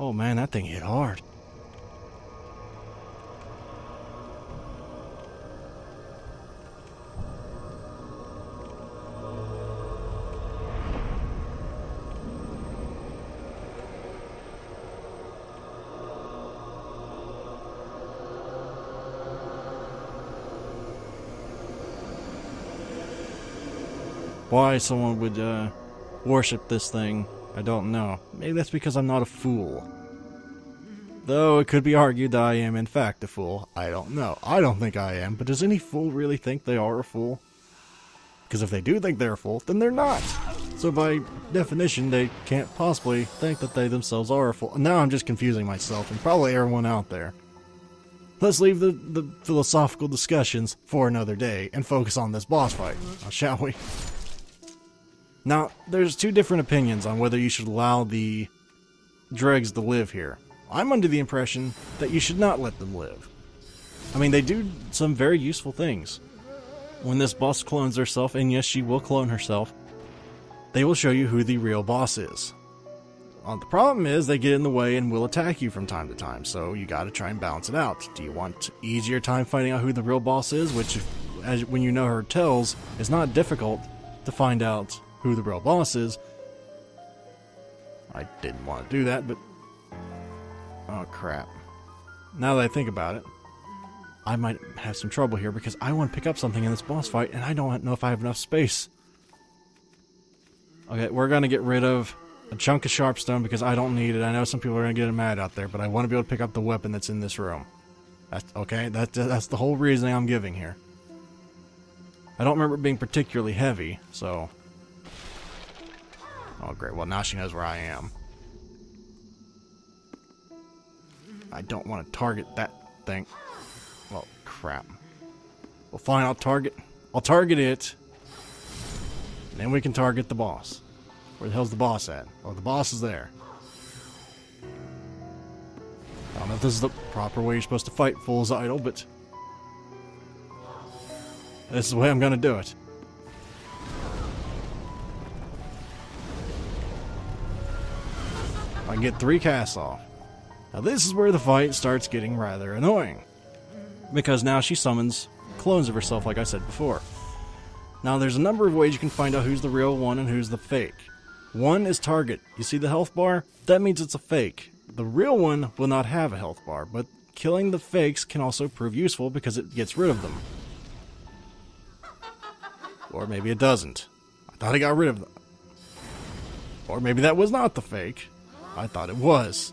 Oh man, that thing hit hard. Why someone would worship this thing, I don't know. Maybe that's because I'm not a fool. Though it could be argued that I am in fact a fool. I don't know. I don't think I am, but does any fool really think they are a fool? Because if they do think they're a fool, then they're not. So by definition, they can't possibly think that they themselves are a fool. Now I'm just confusing myself and probably everyone out there. Let's leave the philosophical discussions for another day and focus on this boss fight, shall we? Now, there's two different opinions on whether you should allow the dregs to live here. I'm under the impression that you should not let them live. I mean, they do some very useful things. When this boss clones herself, and yes, she will clone herself, they will show you who the real boss is. The problem is they get in the way and will attack you from time to time, so you gotta try and balance it out. Do you want easier time finding out who the real boss is, which, when you know her tells, is not difficult to find out who the real boss is. I didn't want to do that, but... oh crap. Now that I think about it, I might have some trouble here because I want to pick up something in this boss fight and I don't know if I have enough space. Okay, we're going to get rid of a chunk of sharpstone because I don't need it. I know some people are going to get mad out there, but I want to be able to pick up the weapon that's in this room. That's the whole reason I'm giving here. I don't remember it being particularly heavy, so... oh great, well now she knows where I am. I don't want to target that thing. Well, crap. Well fine, I'll target it. And then we can target the boss. Where the hell's the boss at? Oh, the boss is there. I don't know if this is the proper way you're supposed to fight Fool's Idol, but... this is the way I'm gonna do it. I can get 3 casts off. Now this is where the fight starts getting rather annoying. Because now she summons clones of herself like I said before. Now there's a number of ways you can find out who's the real one and who's the fake. One is target. You see the health bar? That means it's a fake. The real one will not have a health bar, but killing the fakes can also prove useful because it gets rid of them. Or maybe it doesn't. I thought it got rid of them. Or maybe that was not the fake. I thought it was.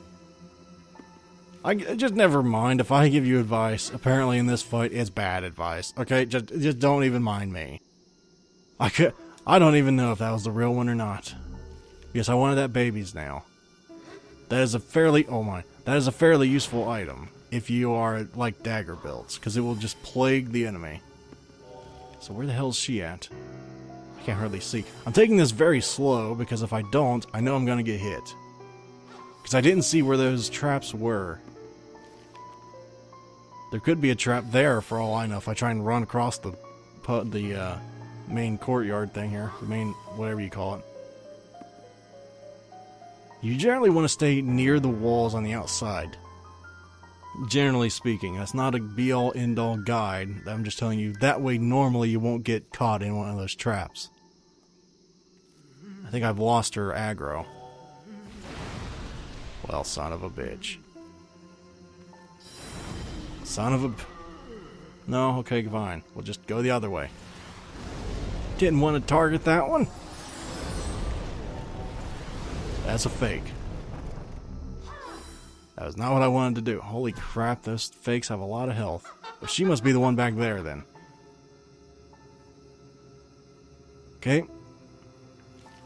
I just never mind if I give you advice. Apparently in this fight, it's bad advice. Okay, just don't even mind me. I don't even know if that was the real one or not. Yes, I wanted that baby's now. That is a fairly that is a fairly useful item if you are like dagger builds, because it will just plague the enemy. So where the hell is she at? I can't hardly see. I'm taking this very slow because if I don't, I know I'm gonna get hit. Because I didn't see where those traps were. There could be a trap there for all I know if I try and run across the main courtyard thing here. The main, whatever you call it. You generally want to stay near the walls on the outside. Generally speaking, that's not a be-all, end-all guide. I'm just telling you, that way normally you won't get caught in one of those traps. I think I've lost her aggro. Well, son of a bitch. Son of a... no, okay, fine. We'll just go the other way. Didn't want to target that one. That's a fake. That was not what I wanted to do. Holy crap, those fakes have a lot of health. But she must be the one back there, then. Okay.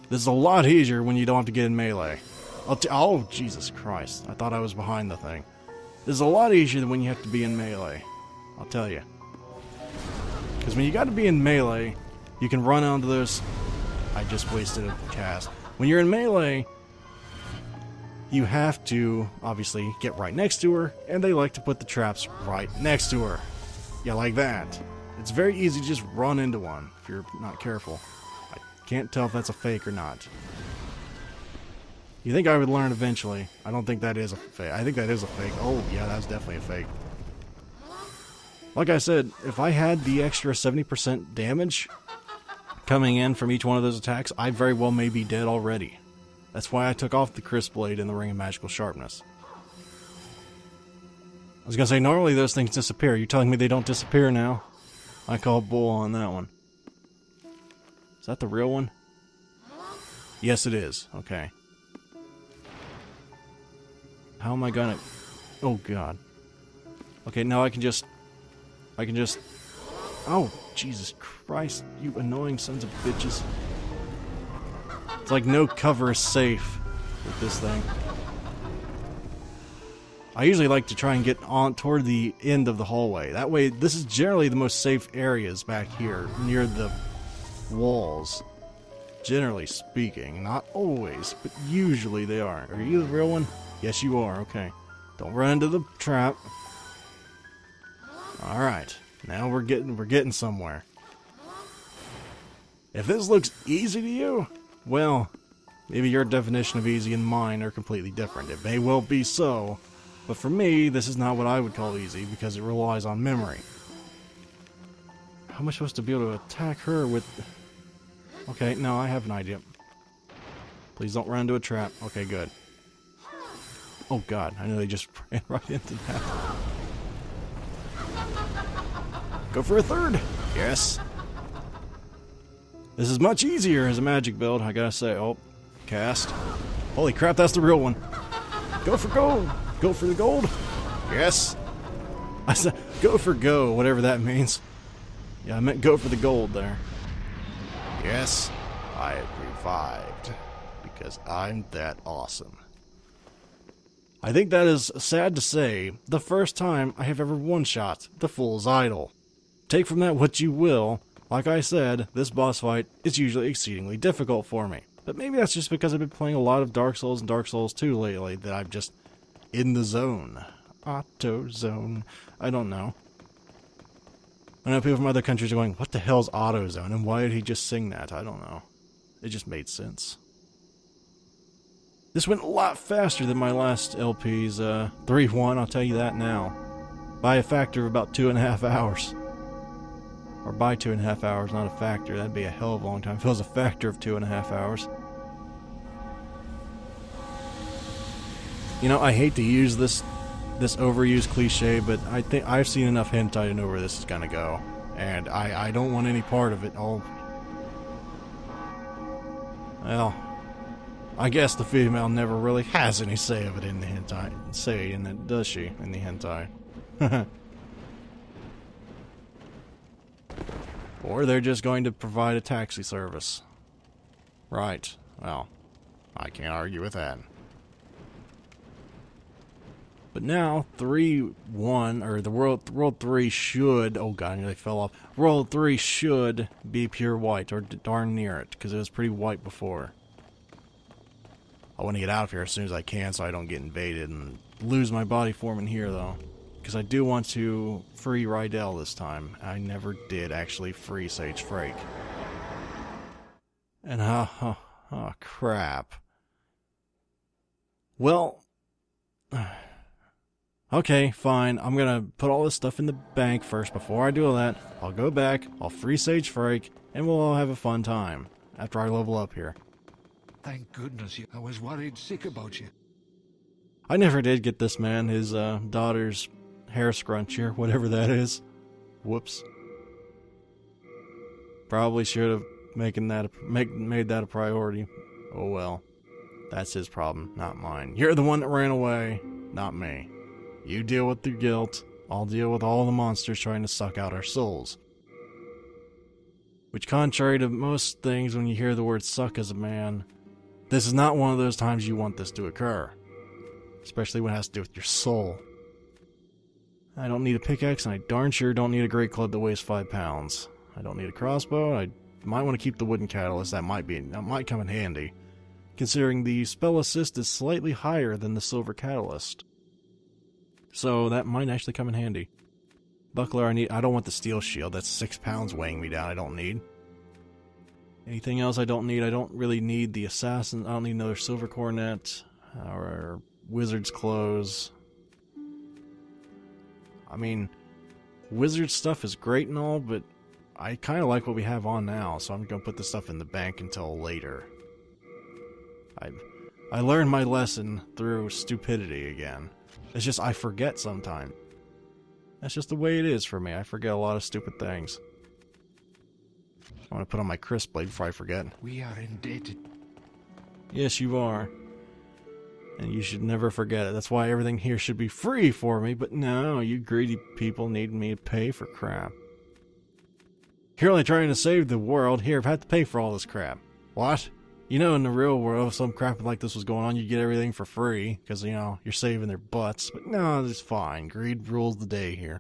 This is a lot easier when you don't have to get in melee. Oh, Jesus Christ. I thought I was behind the thing. This is a lot easier than when you have to be in melee. I'll tell you. Because when you got to be in melee, you can run onto those... I just wasted a cast. When you're in melee, you have to, obviously, get right next to her, and they like to put the traps right next to her. Yeah, like that. It's very easy to just run into one if you're not careful. I can't tell if that's a fake or not. You think I would learn eventually. I don't think that is a fake. I think that is a fake. Oh, yeah, that's definitely a fake. Like I said, if I had the extra 70% damage coming in from each one of those attacks, I very well may be dead already. That's why I took off the Crisp Blade and the Ring of Magical Sharpness. I was gonna say, normally those things disappear. You're telling me they don't disappear now? I call bull on that one. Is that the real one? Yes, it is. Okay. How am I gonna... Oh, God. Okay, now I can just... Oh, Jesus Christ, you annoying sons of bitches. It's like no cover is safe with this thing. I usually like to try and get on toward the end of the hallway. That way, this is generally the most safe areas back here, near the walls. Generally speaking. Not always, but usually they are. Are you the real one? Yes, you are. Okay. Don't run into the trap. Alright. Now we're getting somewhere. If this looks easy to you, well, maybe your definition of easy and mine are completely different. It may well be so, but for me, this is not what I would call easy because it relies on memory. How am I supposed to be able to attack her with... Okay, no, I have an idea. Please don't run into a trap. Okay, good. Oh god, I know they just ran right into that. Go for a third! Yes! This is much easier as a magic build, I gotta say. Oh, cast. Holy crap, that's the real one. Go for gold! Go for the gold! Yes! I said, go for go, whatever that means. Yeah, I meant go for the gold there. Yes, I have revived. Because I'm that awesome. I think that is, sad to say, the first time I have ever one-shot the Fool's Idol. Take from that what you will. Like I said, this boss fight is usually exceedingly difficult for me. But maybe that's just because I've been playing a lot of Dark Souls and Dark Souls 2 lately that I'm just in the zone. Auto zone. I don't know. I know people from other countries are going, what the hell's auto zone and why did he just sing that? I don't know. It just made sense. This went a lot faster than my last LP's 3-1, I'll tell you that now. By a factor of about 2.5 hours. Or by 2.5 hours, not a factor. That'd be a hell of a long time. If it was a factor of 2.5 hours. You know, I hate to use this overused cliche, but I think I've seen enough hentai to know where this is gonna go. And I don't want any part of it. Oh. Well, I guess the female never really has any say of it in the hentai. Say in it, does she? In the hentai. Or they're just going to provide a taxi service. Right. Well, I can't argue with that. But now, 3-1, or the World 3 should... Oh god, I nearly fell off. World 3 should be pure white, or darn near it, because it was pretty white before. I want to get out of here as soon as I can so I don't get invaded and lose my body form in here, though. Because I do want to free Rydell this time. I never did actually free Sage Freke. And oh crap. Well... Okay, fine. I'm gonna put all this stuff in the bank first. Before I do all that, I'll go back, I'll free Sage Freke, and we'll all have a fun time after I level up here. Thank goodness, I was worried sick about you. I never did get this man his daughter's hair scrunchie, whatever that is. Whoops. Probably should have made that a priority. Oh well. That's his problem, not mine. You're the one that ran away, not me. You deal with the guilt, I'll deal with all the monsters trying to suck out our souls. Which, contrary to most things when you hear the word suck as a man, this is not one of those times you want this to occur. Especially when it has to do with your soul. I don't need a pickaxe, and I darn sure don't need a great club that weighs 5 pounds. I don't need a crossbow, I might want to keep the wooden catalyst, that might come in handy. Considering the spell assist is slightly higher than the silver catalyst. So that might actually come in handy. Buckler, I don't want the steel shield. That's 6 pounds weighing me down I don't need. Anything else I don't need? I don't really need the assassin. I don't need another silver cornet or wizard's clothes. I mean, wizard stuff is great and all, but I kind of like what we have on now, so I'm going to put this stuff in the bank until later. I learned my lesson through stupidity again. It's just I forget sometimes. That's just the way it is for me. I forget a lot of stupid things. I want to put on my crisp blade before I forget. We are indebted. Yes, you are. And you should never forget it. That's why everything here should be free for me, but no, you greedy people need me to pay for crap. You're only trying to save the world. Here, I've had to pay for all this crap. What? You know, in the real world, if some crap like this was going on, you'd get everything for free, because, you know, you're saving their butts. But no, it's fine. Greed rules the day here.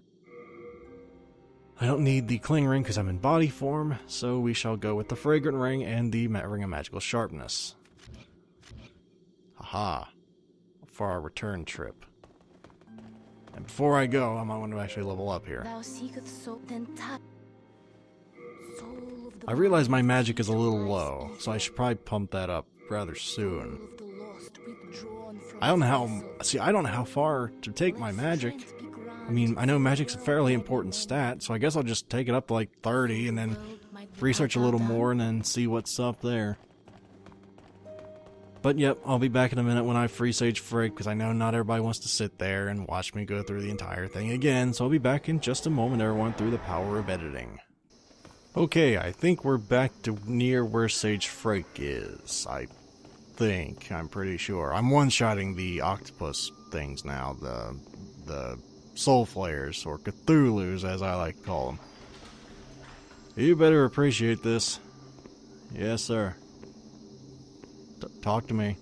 I don't need the cling ring because I'm in body form, so we shall go with the fragrant ring and the ring of magical sharpness. Haha. For our return trip. And before I go, I might want to actually level up here. I realize my magic is a little low, so I should probably pump that up rather soon. I don't know how far to take my magic. I mean, I know magic's a fairly important stat, so I guess I'll just take it up to like 30 and then research a little more and then see what's up there. But yep, I'll be back in a minute when I free Sage Freke, because I know not everybody wants to sit there and watch me go through the entire thing again, so I'll be back in just a moment, everyone, through the power of editing. Okay, I think we're back to near where Sage Freke is. I'm pretty sure. I'm one-shotting the octopus things now, the soul flayers, or Cthulhu's as I like to call them. You better appreciate this. Yes, sir. Talk to me.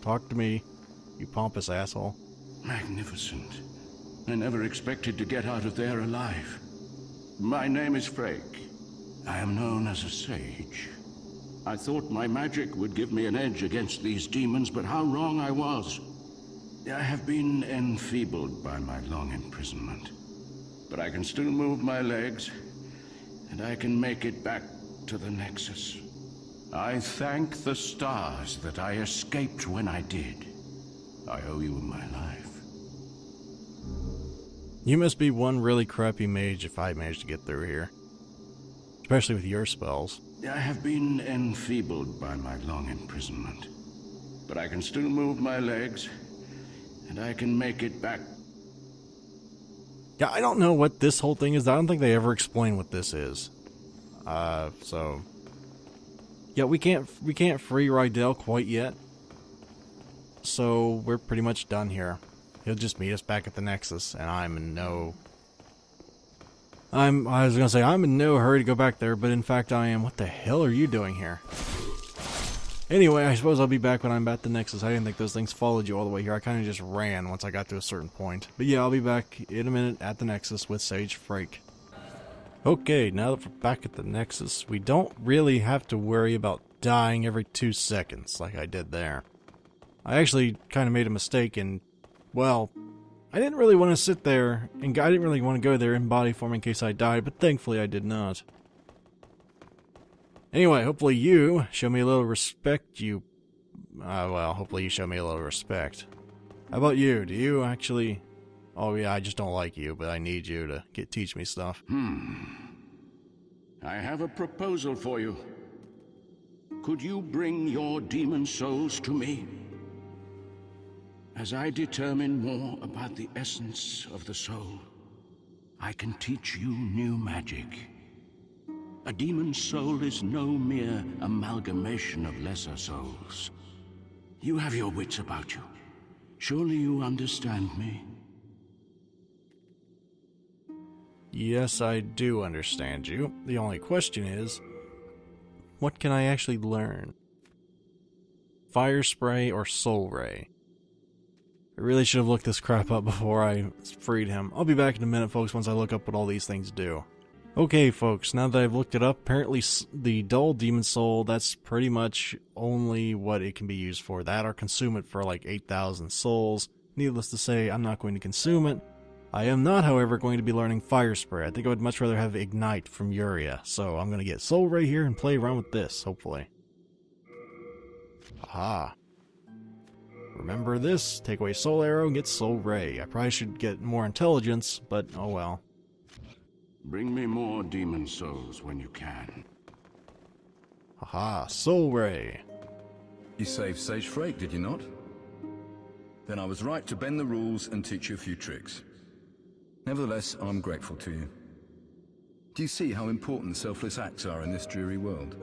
Talk to me, you pompous asshole. Magnificent. I never expected to get out of there alive. My name is Freke. I am known as a sage. I thought my magic would give me an edge against these demons, but how wrong I was. I have been enfeebled by my long imprisonment. But I can still move my legs, and I can make it back to the Nexus. I thank the stars that I escaped when I did. I owe you my life. You must be one really crappy mage if I managed to get through here. Especially with your spells. I have been enfeebled by my long imprisonment. But I can still move my legs, and I can make it back. Yeah, I don't know what this whole thing is. I don't think they ever explain what this is. So... yeah, we can't free Rydell quite yet. So, we're pretty much done here. He'll just meet us back at the Nexus, and I was gonna say, I'm in no hurry to go back there, but in fact I am. What the hell are you doing here? Anyway, I suppose I'll be back when I'm at the Nexus. I didn't think those things followed you all the way here. I kind of just ran once I got to a certain point. But yeah, I'll be back in a minute at the Nexus with Sage Freke. Okay, now that we're back at the Nexus, we don't really have to worry about dying every 2 seconds like I did there. I actually kind of made a mistake and, well, I didn't really want to sit there, and I didn't really want to go there in body form in case I died, but thankfully I did not. Anyway, hopefully you show me a little respect, hopefully you show me a little respect. How about you? Do you actually... oh yeah, I just don't like you, but I need you to teach me stuff. I have a proposal for you. Could you bring your demon souls to me? As I determine more about the essence of the soul, I can teach you new magic. A demon soul is no mere amalgamation of lesser souls. You have your wits about you. Surely you understand me? Yes, I do understand you. The only question is, what can I actually learn? Fire Spray or Soul Ray? I really should have looked this crap up before I freed him. I'll be back in a minute, folks, once I look up what all these things do. Okay, folks, now that I've looked it up, apparently the Dull Demon Soul, that's pretty much only what it can be used for. That or consume it for like 8,000 souls. Needless to say, I'm not going to consume it. I am not, however, going to be learning Fire Spray. I think I would much rather have Ignite from Uria. So I'm going to get Soul Ray here and play around with this, hopefully. Aha. Remember this, take away Soul Arrow and get Soul Ray. I probably should get more intelligence, but oh well. Bring me more demon souls when you can. Aha, Soul Ray. You saved Sage Freke, did you not? Then I was right to bend the rules and teach you a few tricks. Nevertheless, I'm grateful to you. Do you see how important selfless acts are in this dreary world?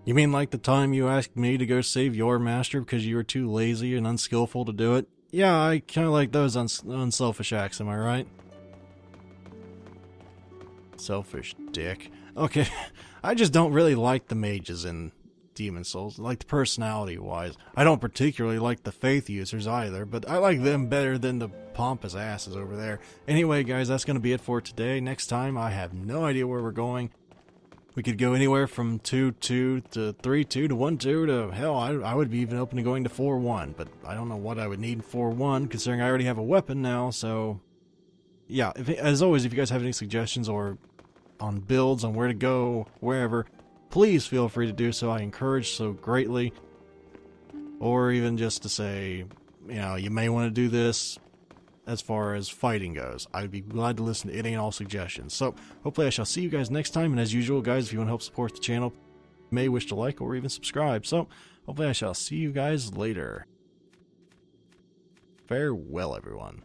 You mean like the time you asked me to go save your master because you were too lazy and unskillful to do it? Yeah, I kind of like those unselfish acts, am I right? Selfish dick. Okay, I just don't really like the mages in Demon Souls, like the personality-wise. I don't particularly like the faith users either, but I like them better than the pompous asses over there. Anyway, guys, that's going to be it for today. Next time, I have no idea where we're going. We could go anywhere from 2-2 to 3-2 to 1-2 to, hell, I would be even open to going to 4-1, but I don't know what I would need in 4-1, considering I already have a weapon now, so... Yeah, as always, if you guys have any suggestions or on builds, on where to go, wherever, please feel free to do so. I encourage so greatly. Or even just to say, you know, you may want to do this as far as fighting goes. I'd be glad to listen to any and all suggestions. So, hopefully I shall see you guys next time. And as usual, guys, if you want to help support the channel, you may wish to like or even subscribe. So, hopefully I shall see you guys later. Farewell, everyone.